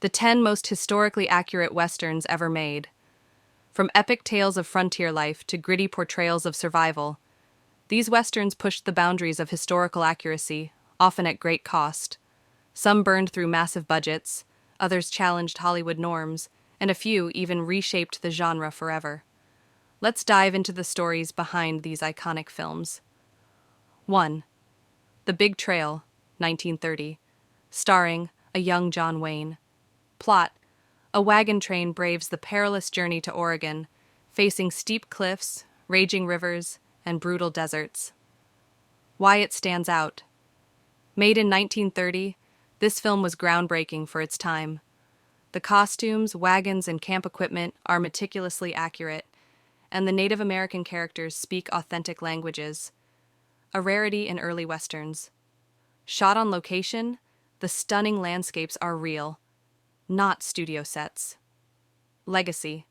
The 10 most historically accurate westerns ever made. From epic tales of frontier life to gritty portrayals of survival, these westerns pushed the boundaries of historical accuracy, often at great cost. Some burned through massive budgets, others challenged Hollywood norms, and a few even reshaped the genre forever. Let's dive into the stories behind these iconic films. 1. The Big Trail, 1930, starring a young John Wayne. Plot: a wagon train braves the perilous journey to Oregon, facing steep cliffs, raging rivers, and brutal deserts. Why it stands out. Made in 1930, this film was groundbreaking for its time. The costumes, wagons, and camp equipment are meticulously accurate, and the Native American characters speak authentic languages, a rarity in early westerns. Shot on location, the stunning landscapes are real, not studio sets. Legacy.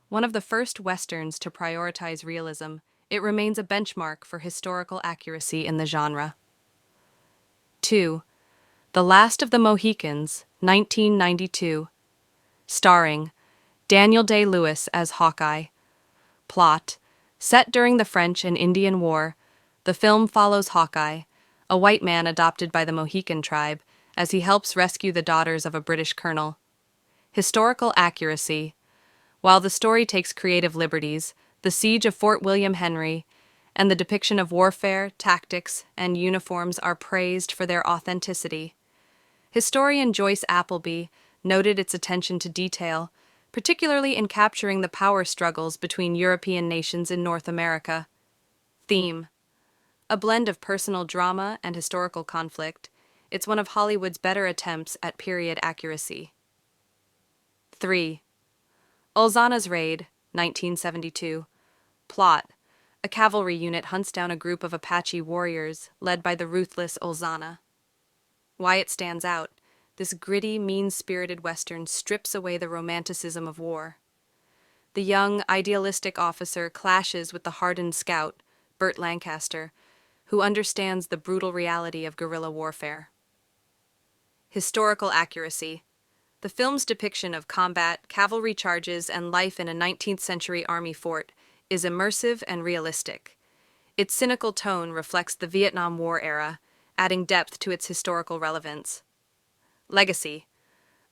One of the first westerns to prioritize realism, it remains a benchmark for historical accuracy in the genre. 2. The Last of the Mohicans, 1992, starring Daniel Day-Lewis as Hawkeye. Plot: set during the French and Indian War, the film follows Hawkeye, a white man adopted by the Mohican tribe, as he helps rescue the daughters of a British colonel. Historical accuracy. While the story takes creative liberties, the siege of Fort William Henry and the depiction of warfare, tactics, and uniforms are praised for their authenticity. Historian Joyce Appleby noted its attention to detail, particularly in capturing the power struggles between European nations in North America. Theme: a blend of personal drama and historical conflict, it's one of Hollywood's better attempts at period accuracy. 3. Ulzana's Raid, 1972. Plot: a cavalry unit hunts down a group of Apache warriors led by the ruthless Ulzana. Why it stands out. This gritty, mean-spirited western strips away the romanticism of war. The young, idealistic officer clashes with the hardened scout, Burt Lancaster, who understands the brutal reality of guerrilla warfare. Historical accuracy. The film's depiction of combat, cavalry charges, and life in a 19th century army fort is immersive and realistic. Its cynical tone reflects the Vietnam War era, adding depth to its historical relevance. Legacy.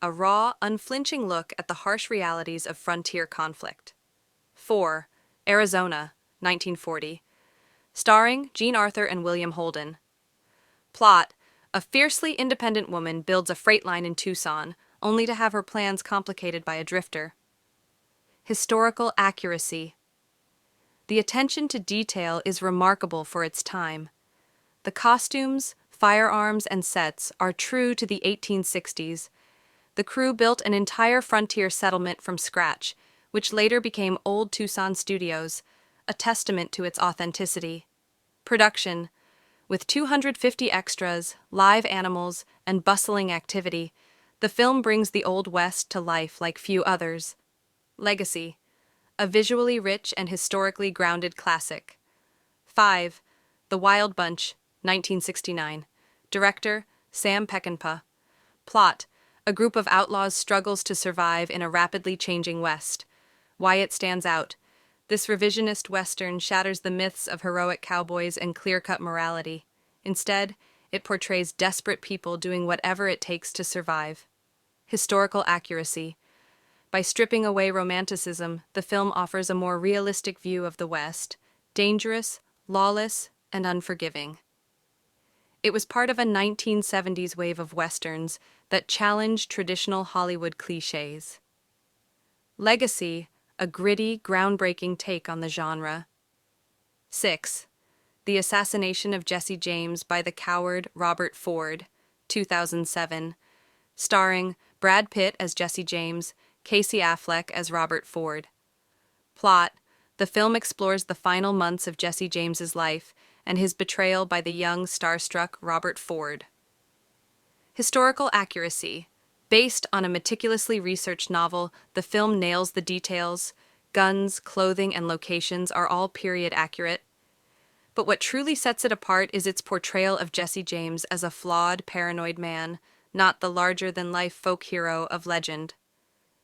A raw, unflinching look at the harsh realities of frontier conflict. 4. Arizona, 1940. Starring Jean Arthur and William Holden. Plot: a fiercely independent woman builds a freight line in Tucson, only to have her plans complicated by a drifter. Historical accuracy. The attention to detail is remarkable for its time. The costumes, firearms, and sets are true to the 1860s. The crew built an entire frontier settlement from scratch, which later became Old Tucson Studios, a testament to its authenticity. Production. With 250 extras, live animals, and bustling activity, the film brings the Old West to life like few others. Legacy. A visually rich and historically grounded classic. 5. The Wild Bunch, 1969. Director, Sam Peckinpah. Plot: a group of outlaws struggles to survive in a rapidly changing West. Why it stands out. This revisionist Western shatters the myths of heroic cowboys and clear-cut morality. Instead, it portrays desperate people doing whatever it takes to survive. Historical accuracy. By stripping away romanticism, the film offers a more realistic view of the West, dangerous, lawless, and unforgiving. It was part of a 1970s wave of westerns that challenged traditional Hollywood cliches. Legacy, a gritty, groundbreaking take on the genre. 6. The Assassination of Jesse James by the Coward Robert Ford, 2007, starring Brad Pitt as Jesse James, Casey Affleck as Robert Ford. Plot: the film explores the final months of Jesse James's life and his betrayal by the young, starstruck Robert Ford. Historical accuracy. Based on a meticulously researched novel, the film nails the details. Guns, clothing, and locations are all period accurate. But what truly sets it apart is its portrayal of Jesse James as a flawed, paranoid man, not the larger-than-life folk hero of legend.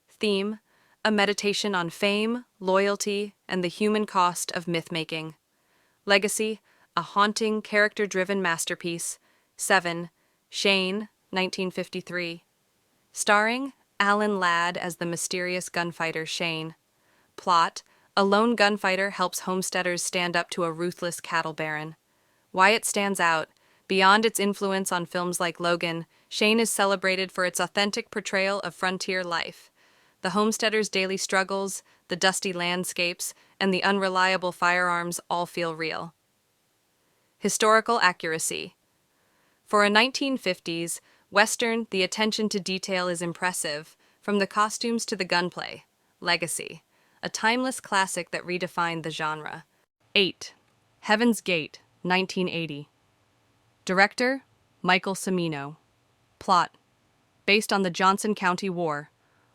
Theme: a meditation on fame, loyalty, and the human cost of myth-making. Legacy: a haunting, character-driven masterpiece. 7. Shane, 1953. Starring Alan Ladd as the mysterious gunfighter Shane. Plot: a lone gunfighter helps homesteaders stand up to a ruthless cattle baron. Why it stands out: beyond its influence on films like Logan, Shane is celebrated for its authentic portrayal of frontier life. The homesteaders' daily struggles, the dusty landscapes, and the unreliable firearms all feel real. Historical accuracy. For a 1950s Western, the attention to detail is impressive, from the costumes to the gunplay. Legacy: a timeless classic that redefined the genre. 8. Heaven's Gate, 1980. Director: Michael Cimino. Plot: based on the Johnson County War,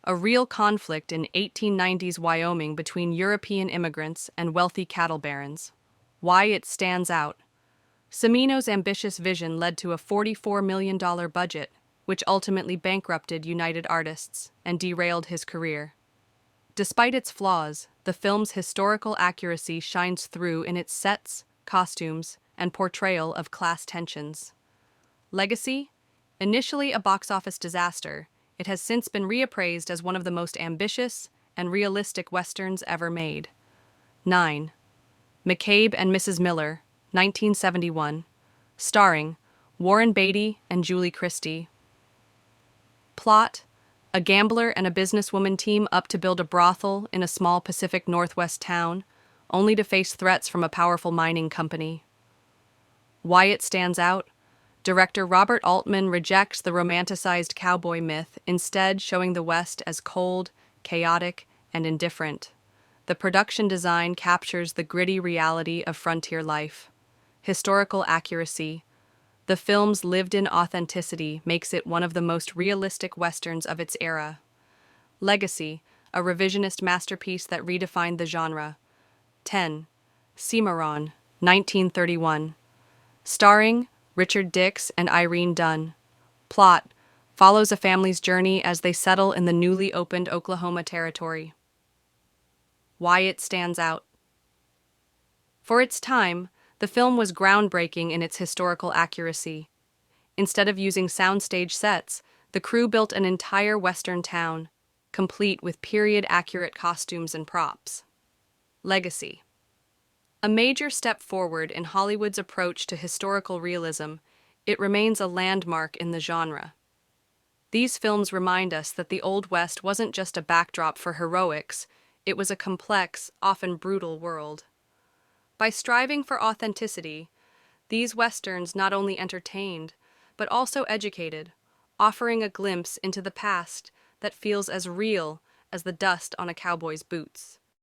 a real conflict in 1890s Wyoming between European immigrants and wealthy cattle barons. Why it stands out: Cimino's ambitious vision led to a $44 million budget, which ultimately bankrupted United Artists and derailed his career. Despite its flaws, the film's historical accuracy shines through in its sets, costumes, and portrayal of class tensions. Legacy: initially a box office disaster, it has since been reappraised as one of the most ambitious and realistic westerns ever made. 9. McCabe and Mrs. Miller, 1971. Starring Warren Beatty and Julie Christie. Plot: a gambler and a businesswoman team up to build a brothel in a small Pacific Northwest town, only to face threats from a powerful mining company. Why it stands out: director Robert Altman rejects the romanticized cowboy myth, instead showing the West as cold, chaotic, and indifferent. The production design captures the gritty reality of frontier life. Historical accuracy. The film's lived-in authenticity makes it one of the most realistic westerns of its era. Legacy: a revisionist masterpiece that redefined the genre. 10. Cimarron, 1931. Starring Richard Dix and Irene Dunn. Plot: follows a family's journey as they settle in the newly opened Oklahoma Territory. Why it stands out: for its time, the film was groundbreaking in its historical accuracy. Instead of using soundstage sets, the crew built an entire Western town, complete with period-accurate costumes and props. Legacy: a major step forward in Hollywood's approach to historical realism, it remains a landmark in the genre. These films remind us that the Old West wasn't just a backdrop for heroics, it was a complex, often brutal world. By striving for authenticity, these westerns not only entertained, but also educated, offering a glimpse into the past that feels as real as the dust on a cowboy's boots.